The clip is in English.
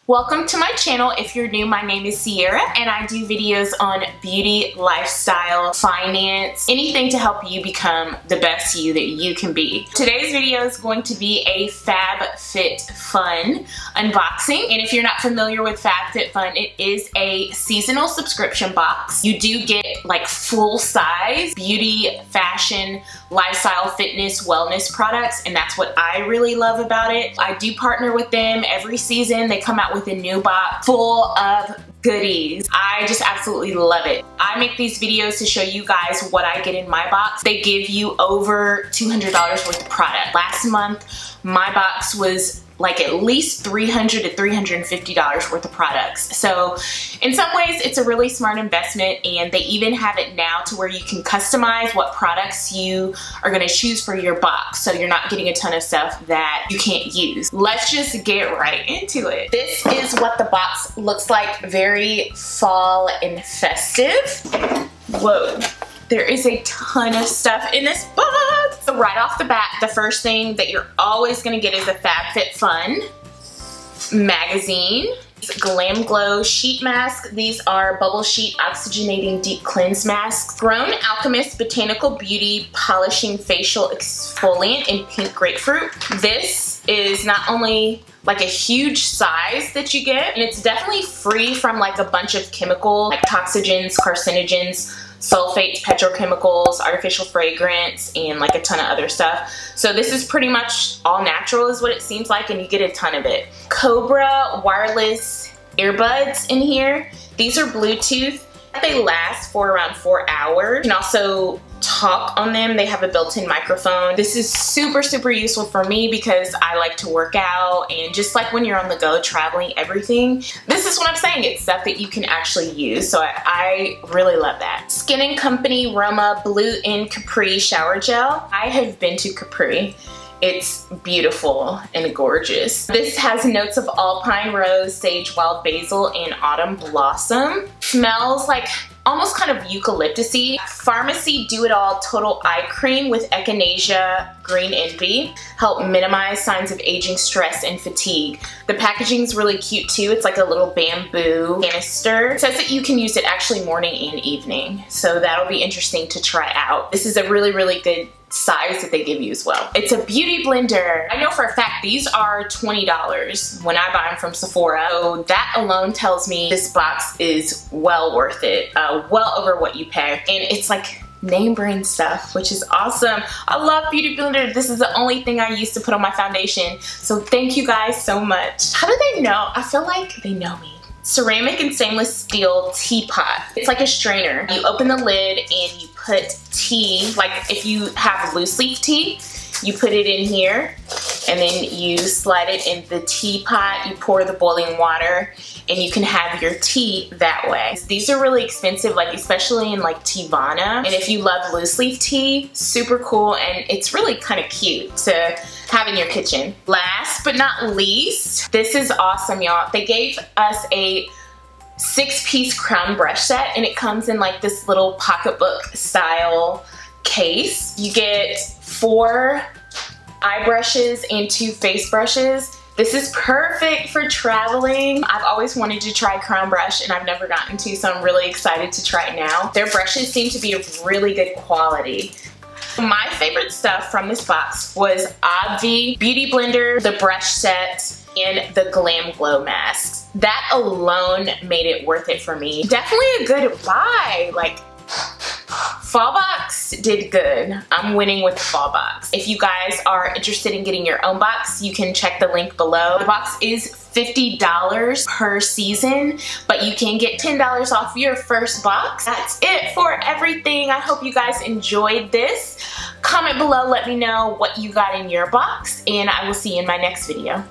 Welcome to my channel. If you're new, my name is Ciara and I do videos on beauty, lifestyle, finance, anything to help you become the best you that you can be. Today's video is going to be a FabFitFun unboxing, and if you're not familiar with FabFitFun, it is a seasonal subscription box. You do get like full size beauty, fashion, lifestyle, fitness, wellness products, and that's what I really love about it. I do partner with them every season. They come out with a new box full of goodies. I just absolutely love it. I make these videos to show you guys what I get in my box. They give you over $200 worth of product. Last month, my box was like at least $300 to $350 worth of products. So in some ways, it's a really smart investment, and they even have it now to where you can customize what products you are gonna choose for your box, so you're not getting a ton of stuff that you can't use. Let's just get right into it. This is what the box looks like, very fall and festive. Whoa. There is a ton of stuff in this box. So right off the bat, the first thing that you're always gonna get is a FabFitFun magazine. Glam Glow sheet mask. These are bubble sheet oxygenating deep cleanse masks. Grown Alchemist Botanical Beauty polishing facial exfoliant in pink grapefruit. This is not only like a huge size that you get, and it's definitely free from like a bunch of chemical, like toxins, carcinogens, sulfates, petrochemicals, artificial fragrance, and like a ton of other stuff. So this is pretty much all natural is what it seems like, and you get a ton of it. Cobra wireless earbuds in here. These are Bluetooth. They last for around 4 hours. You can also talk on them. They have a built-in microphone. This is super, super useful for me because I like to work out, and just like when you're on the go, traveling, everything. This is what I'm saying. It's stuff that you can actually use, so I really love that. Skin & Company Roma Blue in Capri Shower Gel. I have been to Capri. It's beautiful and gorgeous. This has notes of alpine rose, sage, wild basil, and autumn blossom. Smells like almost kind of eucalyptus-y. Pharmacy Do-It-All Total Eye Cream with Echinacea Green Envy. Help minimize signs of aging, stress, and fatigue. The packaging is really cute too. It's like a little bamboo canister. It says that you can use it actually morning and evening, so that'll be interesting to try out. This is a really, really good size that they give you as well. It's a beauty blender. I know for a fact these are $20 when I buy them from Sephora, so that alone tells me this box is well worth it, well over what you pay. And it's like name brand stuff, which is awesome. I love beauty blender. This is the only thing I use to put on my foundation, so thank you guys so much. How do they know? I feel like they know me. Ceramic and stainless steel teapot. It's like a strainer. You open the lid and you put tea, like if you have loose leaf tea, you put it in here and then you slide it in the teapot, you pour the boiling water, and you can have your tea that way. These are really expensive, like especially in like Teavana, and if you love loose leaf tea, super cool, and it's really kind of cute to have in your kitchen. Last but not least, this is awesome, y'all. They gave us a 6-piece crown brush set, and it comes in like this little pocketbook style case. You get 4 eye brushes and 2 face brushes. This is perfect for traveling. I've always wanted to try crown brush and I've never gotten to, so I'm really excited to try it now. Their brushes seem to be of really good quality. My favorite stuff from this box was Obvi Beauty Blender, the brush set, and the Glam Glow masks. That alone made it worth it for me. Definitely a good buy. Like, fall box did good. I'm winning with the fall box. If you guys are interested in getting your own box, you can check the link below. The box is $50 per season, but you can get $10 off your first box. That's it for everything. I hope you guys enjoyed this. Comment below, let me know what you got in your box, and I will see you in my next video.